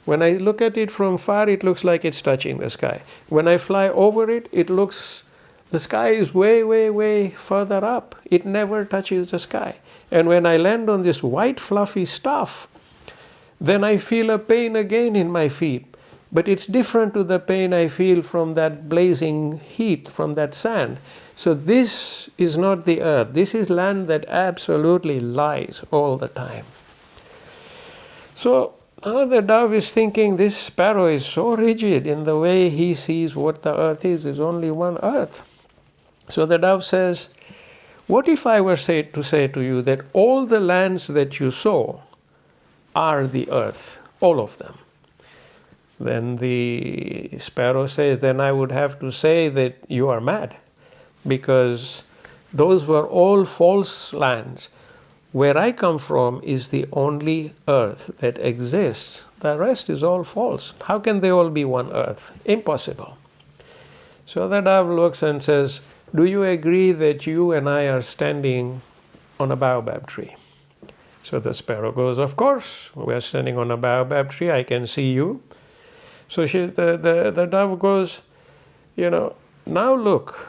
When I look at it from far, it looks like it's touching the sky. When I fly over it, the sky is way, way, way further up. It never touches the sky. And when I land on this white fluffy stuff, then I feel a pain again in my feet. But it's different to the pain I feel from that blazing heat, from that sand. So this is not the earth. This is land that absolutely lies all the time. So now the dove is thinking, this sparrow is so rigid in the way he sees what the earth is. There's only one earth. So the dove says, what if I were to say to you that all the lands that you saw are the earth, all of them? Then the sparrow says, then I would have to say that you are mad, because those were all false lands. Where I come from is the only earth that exists. The rest is all false. How can they all be one earth? Impossible. So the dove looks and says, do you agree that you and I are standing on a baobab tree? So the sparrow goes, of course, we are standing on a baobab tree. I can see you. So the dove goes, now look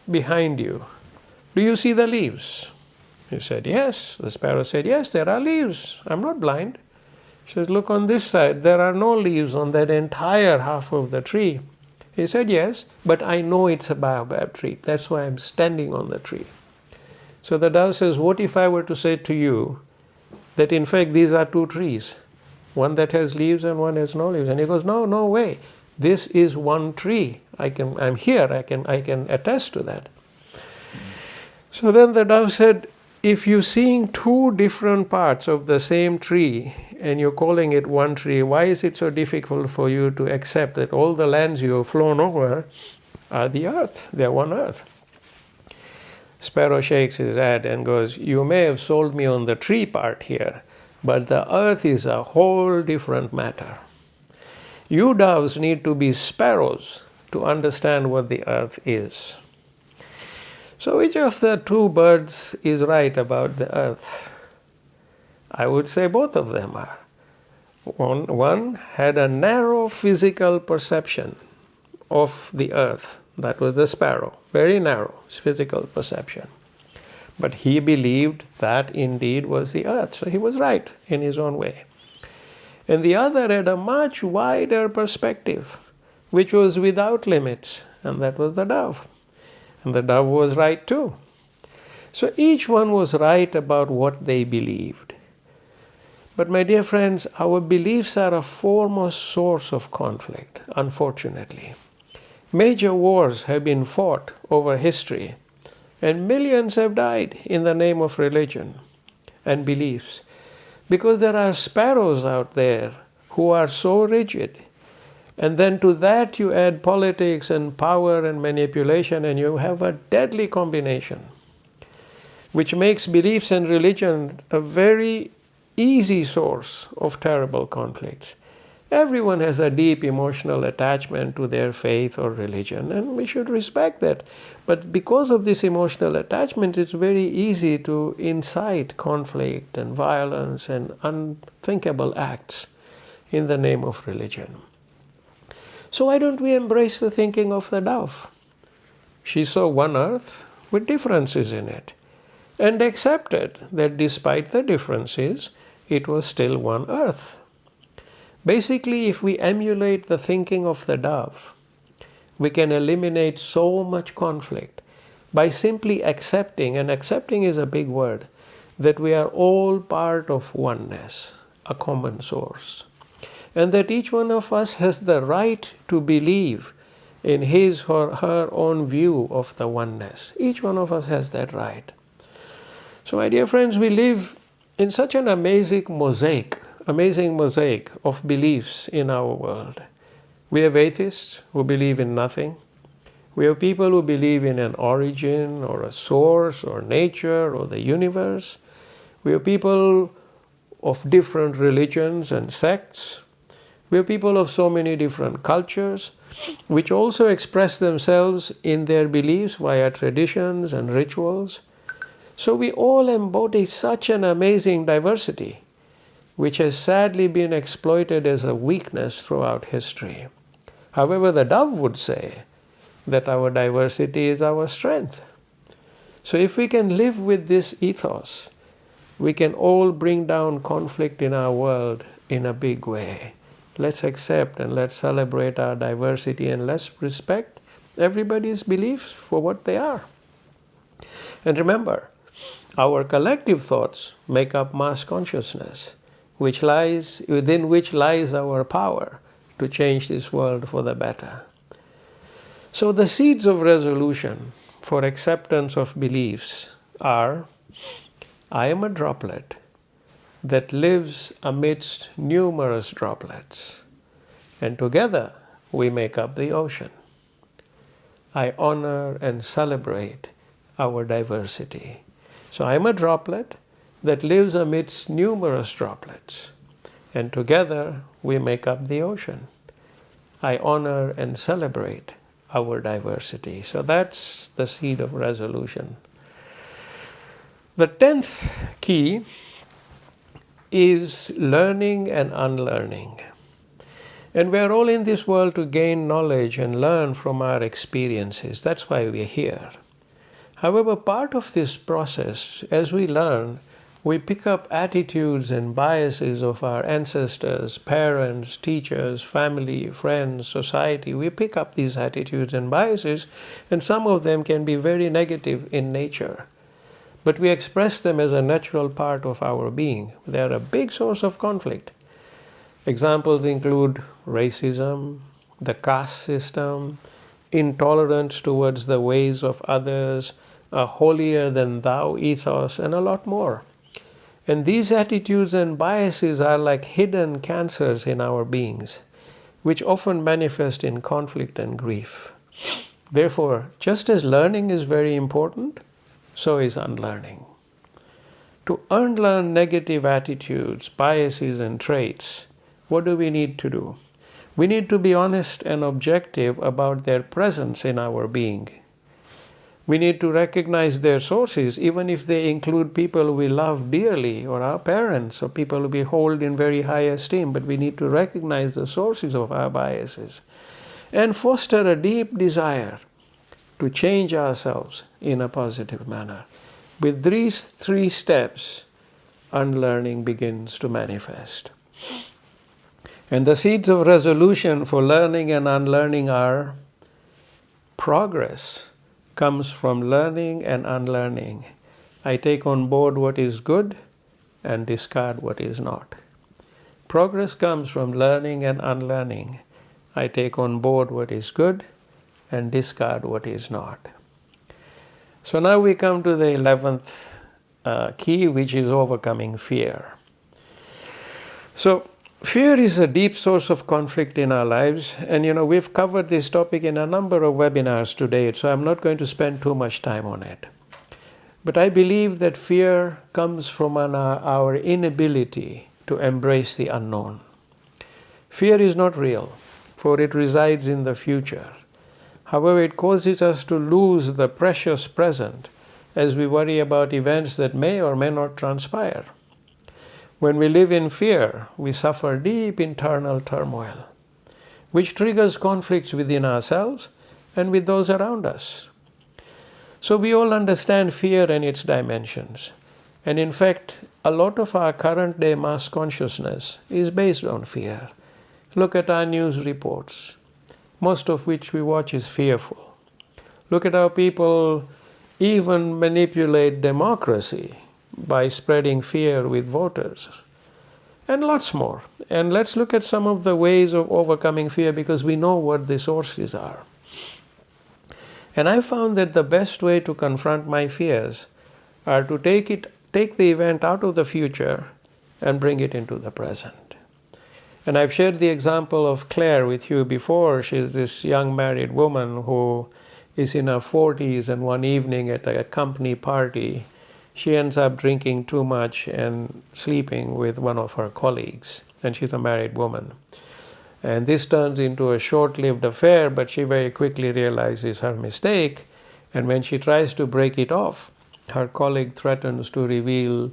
behind you. Do you see the leaves? He said, yes. The sparrow said, yes, there are leaves. I'm not blind. He says, look on this side. There are no leaves on that entire half of the tree. He said, yes, but I know it's a baobab tree. That's why I'm standing on the tree. So the dove says, what if I were to say to you that in fact these are two trees, one that has leaves and one has no leaves? And he goes, no way. This is one tree. I'm here. I can attest to that. So then the dove said, if you're seeing two different parts of the same tree and you're calling it one tree, why is it so difficult for you to accept that all the lands you have flown over are the earth? They're one earth. Sparrow shakes his head and goes, you may have sold me on the tree part here, but the earth is a whole different matter. You doves need to be sparrows to understand what the earth is. So which of the two birds is right about the earth? I would say both of them are. One had a narrow physical perception of the earth. That was the sparrow, very narrow physical perception. But he believed that indeed was the earth, so he was right in his own way. And the other had a much wider perspective, which was without limits, and that was the dove. And the dove was right too. So each one was right about what they believed. But my dear friends, our beliefs are a foremost source of conflict, unfortunately. Major wars have been fought over history, and millions have died in the name of religion and beliefs, because there are sparrows out there who are so rigid. And then to that you add politics and power and manipulation, and you have a deadly combination, which makes beliefs and religion a very easy source of terrible conflicts. Everyone has a deep emotional attachment to their faith or religion, and we should respect that. But because of this emotional attachment, it's very easy to incite conflict and violence and unthinkable acts in the name of religion. So why don't we embrace the thinking of the dove? She saw one earth with differences in it, and accepted that despite the differences, it was still one earth. Basically, if we emulate the thinking of the dove, we can eliminate so much conflict by simply accepting, and accepting is a big word, that we are all part of oneness, a common source, and that each one of us has the right to believe in his or her own view of the oneness. Each one of us has that right. So my dear friends, we live in such an amazing mosaic of beliefs in our world. We have atheists who believe in nothing. We have people who believe in an origin or a source or nature or the universe. We have people of different religions and sects. We have people of so many different cultures, which also express themselves in their beliefs via traditions and rituals. So we all embody such an amazing diversity, which has sadly been exploited as a weakness throughout history. However, the dove would say that our diversity is our strength. So if we can live with this ethos, we can all bring down conflict in our world in a big way. Let's accept and let's celebrate our diversity, and let's respect everybody's beliefs for what they are. And remember, our collective thoughts make up mass consciousness, within which lies our power to change this world for the better. So the seeds of resolution for acceptance of beliefs are: I am a droplet that lives amidst numerous droplets, and together we make up the ocean. I honor and celebrate our diversity. So I am a droplet that lives amidst numerous droplets, and together we make up the ocean. I honor and celebrate our diversity. So that's the seed of resolution. The 10th key is learning and unlearning. And we are all in this world to gain knowledge and learn from our experiences. That's why we are here. However, part of this process, as we learn, we pick up attitudes and biases of our ancestors, parents, teachers, family, friends, society. We pick up these attitudes and biases, and some of them can be very negative in nature. But we express them as a natural part of our being. They are a big source of conflict. Examples include racism, the caste system, intolerance towards the ways of others, a holier-than-thou ethos, and a lot more. And these attitudes and biases are like hidden cancers in our beings, which often manifest in conflict and grief. Therefore, just as learning is very important, so is unlearning. To unlearn negative attitudes, biases, and traits, what do we need to do? We need to be honest and objective about their presence in our being. We need to recognize their sources, even if they include people we love dearly, or our parents, or people we hold in very high esteem. But we need to recognize the sources of our biases. and foster a deep desire to change ourselves in a positive manner. With these 3 steps, unlearning begins to manifest. And the seeds of resolution for learning and unlearning are: progress comes from learning and unlearning. I take on board what is good and discard what is not. Progress comes from learning and unlearning. I take on board what is good and discard what is not. So now we come to the 11th key, which is overcoming fear. So fear is a deep source of conflict in our lives, and we've covered this topic in a number of webinars today, so I'm not going to spend too much time on it. But I believe that fear comes from our inability to embrace the unknown. Fear is not real, for it resides in the future. However, it causes us to lose the precious present as we worry about events that may or may not transpire. When we live in fear, we suffer deep internal turmoil, which triggers conflicts within ourselves and with those around us. So we all understand fear and its dimensions. And in fact, a lot of our current day mass consciousness is based on fear. Look at our news reports, most of which we watch is fearful. Look at how people even manipulate democracy by spreading fear with voters, and lots more. And let's look at some of the ways of overcoming fear, because we know what the sources are. And I found that the best way to confront my fears are to take the event out of the future and bring it into the present. And I've shared the example of Claire with you before. She's this young married woman who is in her 40s, and one evening at a company party, she ends up drinking too much and sleeping with one of her colleagues. And she's a married woman. And this turns into a short-lived affair, but she very quickly realizes her mistake. And when she tries to break it off, her colleague threatens to reveal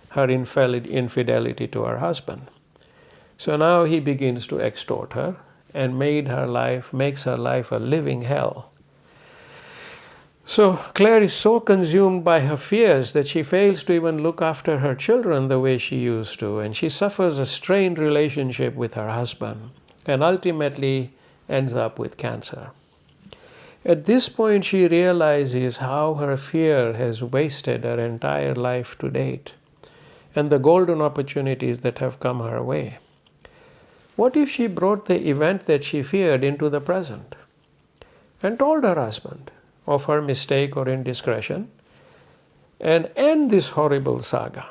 her infidelity to her husband. So now he begins to extort her and makes her life a living hell. So Claire is so consumed by her fears that she fails to even look after her children the way she used to, and she suffers a strained relationship with her husband and ultimately ends up with cancer. At this point, she realizes how her fear has wasted her entire life to date and the golden opportunities that have come her way. What if she brought the event that she feared into the present and told her husband of her mistake or indiscretion and end this horrible saga?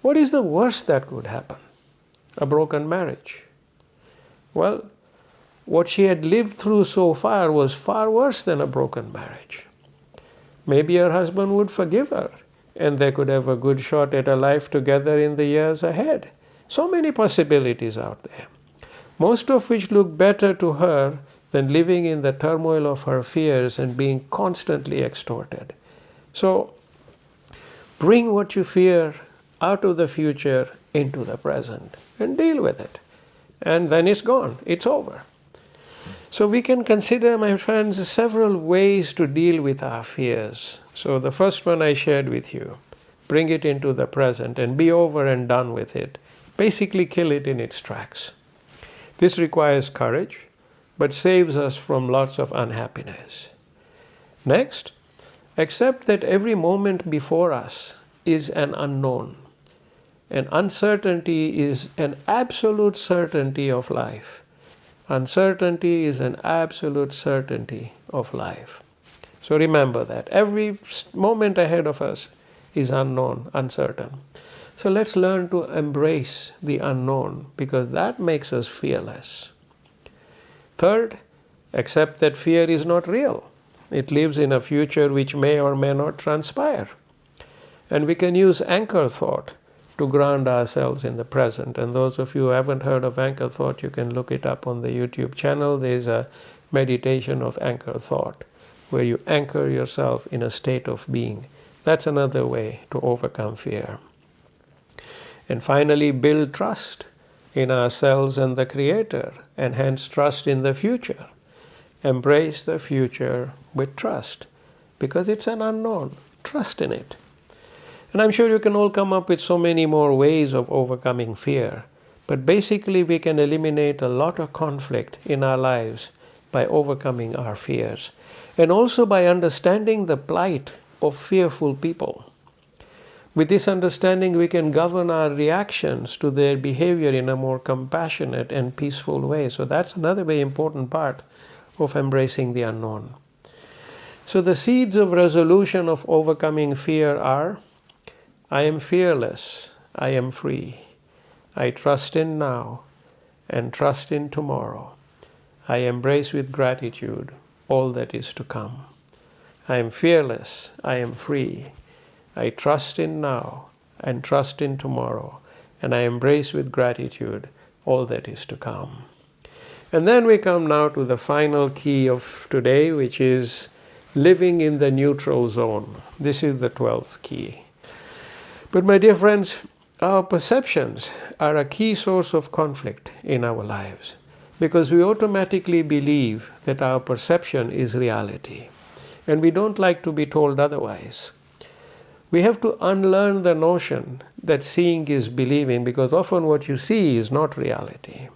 What is the worst that could happen? A broken marriage. Well, what she had lived through so far was far worse than a broken marriage. Maybe her husband would forgive her, and they could have a good shot at a life together in the years ahead. So many possibilities out there, most of which look better to her than living in the turmoil of her fears and being constantly extorted. So bring what you fear out of the future into the present and deal with it. And then it's gone. It's over. So we can consider, my friends, several ways to deal with our fears. So the first one I shared with you. Bring it into the present and be over and done with it. Basically kill it in its tracks. This requires courage, but saves us from lots of unhappiness. Next, accept that every moment before us is an unknown. And uncertainty is an absolute certainty of life. Uncertainty is an absolute certainty of life. So remember that. Every moment ahead of us is unknown, uncertain. So let's learn to embrace the unknown, because that makes us fearless. Third, accept that fear is not real. It lives in a future which may or may not transpire. And we can use anchor thought to ground ourselves in the present. And those of you who haven't heard of anchor thought, you can look it up on the YouTube channel. There's a meditation of anchor thought, where you anchor yourself in a state of being. That's another way to overcome fear. And finally, build trust in ourselves and the Creator, and hence trust in the future. Embrace the future with trust, because it's an unknown. Trust in it. And I'm sure you can all come up with so many more ways of overcoming fear. But basically, we can eliminate a lot of conflict in our lives by overcoming our fears. And also by understanding the plight of fearful people. With this understanding, we can govern our reactions to their behavior in a more compassionate and peaceful way. So that's another very important part of embracing the unknown. So the seeds of resolution of overcoming fear are: I am fearless, I am free. I trust in now and trust in tomorrow. I embrace with gratitude all that is to come. I am fearless, I am free. I trust in now and trust in tomorrow, and I embrace with gratitude all that is to come. And then we come now to the final key of today, which is living in the neutral zone. This is the 12th key. But my dear friends, our perceptions are a key source of conflict in our lives, because we automatically believe that our perception is reality, and we don't like to be told otherwise. We have to unlearn the notion that seeing is believing, because often what you see is not reality.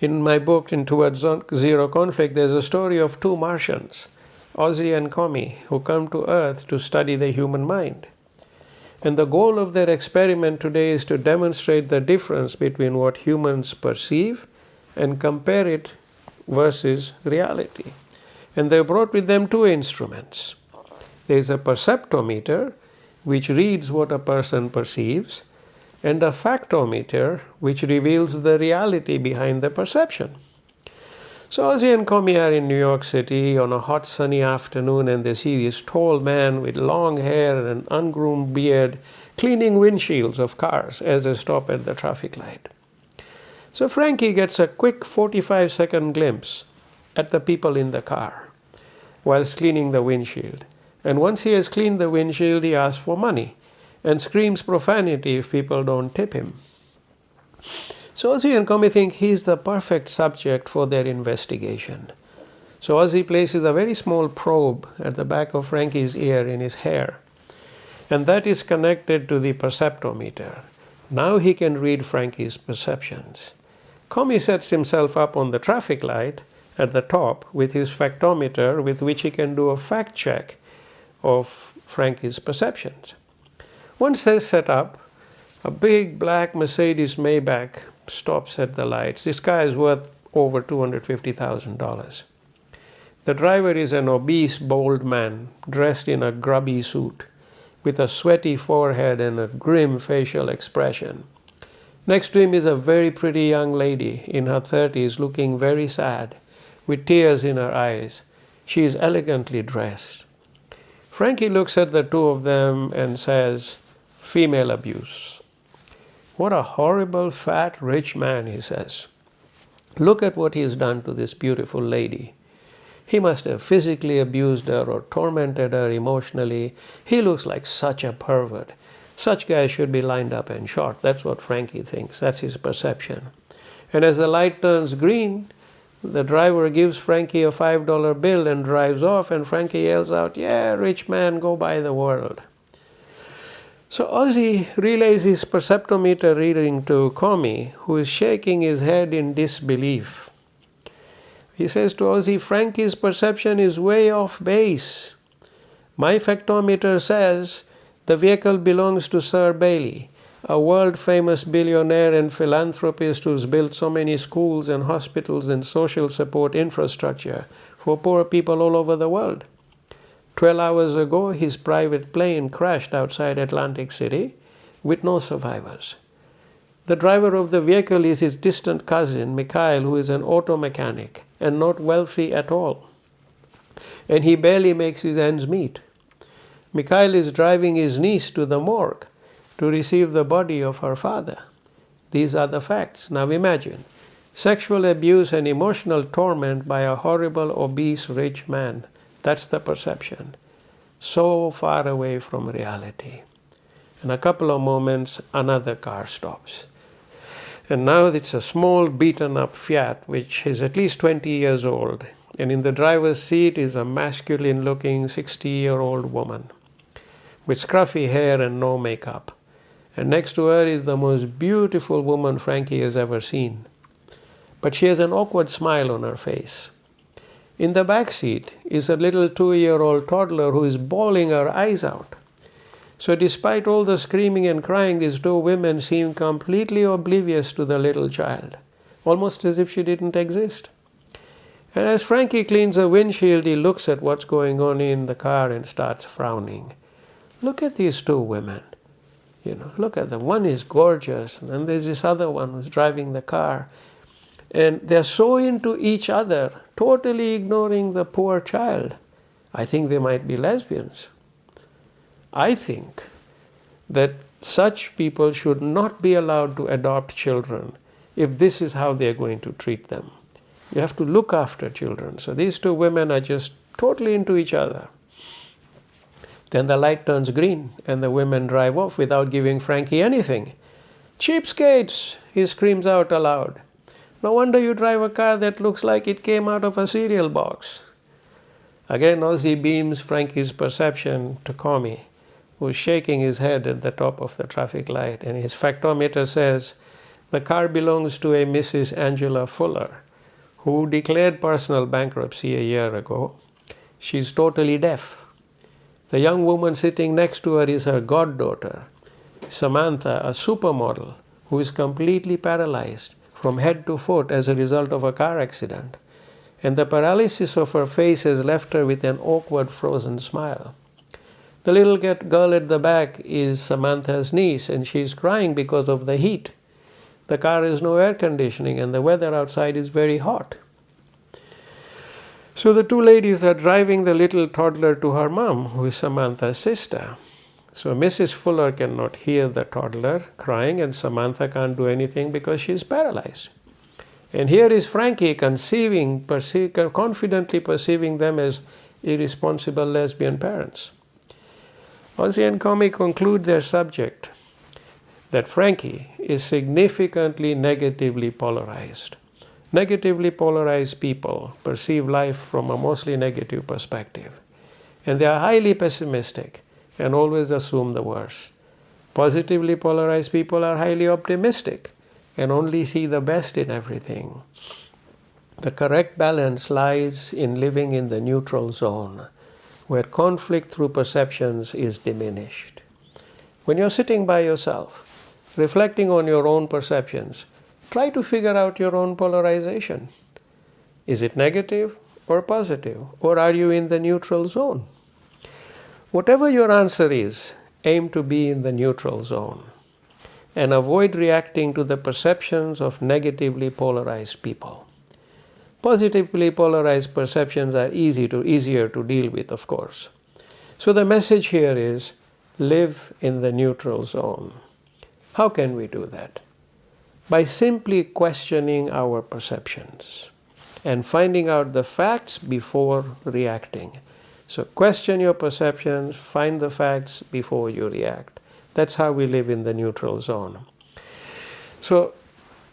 In my book, In Towards Zero Conflict, there's a story of two Martians, Ozzy and Commie, who come to Earth to study the human mind. And the goal of their experiment today is to demonstrate the difference between what humans perceive and compare it versus reality. And they brought with them two instruments. There's a perceptometer, which reads what a person perceives, and a factometer, which reveals the reality behind the perception. So Ozzy and Commie are in New York City on a hot sunny afternoon, and they see this tall man with long hair and an ungroomed beard cleaning windshields of cars as they stop at the traffic light. So Frankie gets a quick 45-second glimpse at the people in the car whilst cleaning the windshield. And once he has cleaned the windshield, he asks for money and screams profanity if people don't tip him. So Ozzy and Commie think he's the perfect subject for their investigation. So Ozzy places a very small probe at the back of Frankie's ear in his hair, and that is connected to the perceptometer. Now he can read Frankie's perceptions. Commie sets himself up on the traffic light at the top with his factometer, with which he can do a fact check of Frankie's perceptions. Once they're set up, a big black Mercedes Maybach stops at the lights. This guy is worth over $250,000. The driver is an obese, bald man dressed in a grubby suit with a sweaty forehead and a grim facial expression. Next to him is a very pretty young lady in her 30s, looking very sad, with tears in her eyes. She is elegantly dressed. Frankie looks at the two of them and says, "Female abuse." "What a horrible, fat, rich man," he says. "Look at what he has done to this beautiful lady. He must have physically abused her or tormented her emotionally. He looks like such a pervert. Such guys should be lined up and shot." That's what Frankie thinks. That's his perception. And as the light turns green, the driver gives Frankie a $5 bill and drives off, and Frankie yells out, "Yeah, rich man, go buy the world." So Ozzy relays his perceptometer reading to Commie, who is shaking his head in disbelief. He says to Ozzy, "Frankie's perception is way off base. My factometer says the vehicle belongs to Sir Bailey, a world-famous billionaire and philanthropist who's built so many schools and hospitals and social support infrastructure for poor people all over the world. 12 hours ago, his private plane crashed outside Atlantic City with no survivors. The driver of the vehicle is his distant cousin, Mikhail, who is an auto mechanic and not wealthy at all. And he barely makes his ends meet. Mikhail is driving his niece to the morgue to receive the body of her father. These are the facts." Now imagine, sexual abuse and emotional torment by a horrible, obese, rich man. That's the perception. So far away from reality. In a couple of moments, another car stops. And now it's a small beaten up Fiat which is at least 20 years old. And in the driver's seat is a masculine looking 60-year-old woman with scruffy hair and no makeup. And next to her is the most beautiful woman Frankie has ever seen. But she has an awkward smile on her face. In the back seat is a little 2-year-old toddler who is bawling her eyes out. So despite all the screaming and crying, these two women seem completely oblivious to the little child, almost as if she didn't exist. And as Frankie cleans the windshield, he looks at what's going on in the car and starts frowning. Look at these two women. Look at them. One is gorgeous, and then there's this other one who's driving the car. And they're so into each other, totally ignoring the poor child. I think they might be lesbians. I think that such people should not be allowed to adopt children if this is how they're going to treat them. You have to look after children. So these two women are just totally into each other. Then the light turns green and the women drive off without giving Frankie anything. Cheapskates, he screams out aloud. No wonder you drive a car that looks like it came out of a cereal box. Again, Ozzy beams Frankie's perception to Comey, who's shaking his head at the top of the traffic light, and his factometer says, the car belongs to a Mrs. Angela Fuller, who declared personal bankruptcy a year ago. She's totally deaf. The young woman sitting next to her is her goddaughter, Samantha, a supermodel, who is completely paralyzed from head to foot as a result of a car accident. And the paralysis of her face has left her with an awkward frozen smile. The little girl at the back is Samantha's niece, and she's crying because of the heat. The car has no air conditioning and the weather outside is very hot. So the two ladies are driving the little toddler to her mom, who is Samantha's sister. So Mrs. Fuller cannot hear the toddler crying, and Samantha can't do anything because she's paralyzed. And here is Frankie confidently perceiving them as irresponsible lesbian parents. Ozzy and Comey conclude their subject that Frankie is significantly negatively polarized. Negatively polarized people perceive life from a mostly negative perspective, and they are highly pessimistic and always assume the worst. Positively polarized people are highly optimistic and only see the best in everything. The correct balance lies in living in the neutral zone, where conflict through perceptions is diminished. When you're sitting by yourself, reflecting on your own perceptions, try to figure out your own polarization. Is it negative or positive, or are you in the neutral zone? Whatever your answer is, aim to be in the neutral zone and avoid reacting to the perceptions of negatively polarized people. Positively polarized perceptions are easier to deal with, of course. So the message here is, live in the neutral zone. How can we do that? By simply questioning our perceptions and finding out the facts before reacting. So question your perceptions, find the facts before you react. That's how we live in the neutral zone. So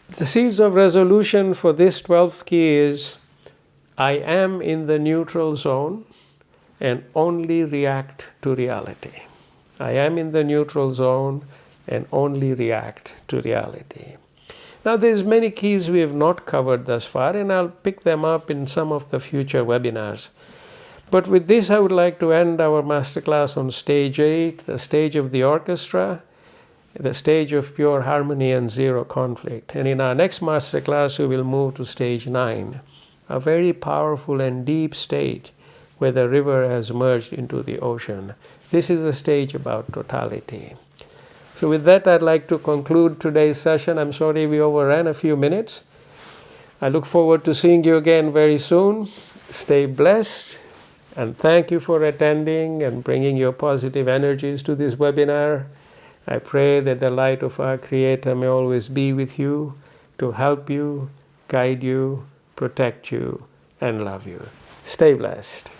the seeds of resolution for this 12th key is, I am in the neutral zone and only react to reality. I am in the neutral zone and only react to reality. Now there's many keys we have not covered thus far, and I'll pick them up in some of the future webinars. But with this, I would like to end our masterclass on stage 8, the stage of the orchestra, the stage of pure harmony and zero conflict. And in our next masterclass, we will move to stage 9, a very powerful and deep stage where the river has merged into the ocean. This is a stage about totality. So with that, I'd like to conclude today's session. I'm sorry we overran a few minutes. I look forward to seeing you again very soon. Stay blessed, and thank you for attending and bringing your positive energies to this webinar. I pray that the light of our Creator may always be with you, to help you, guide you, protect you, and love you. Stay blessed.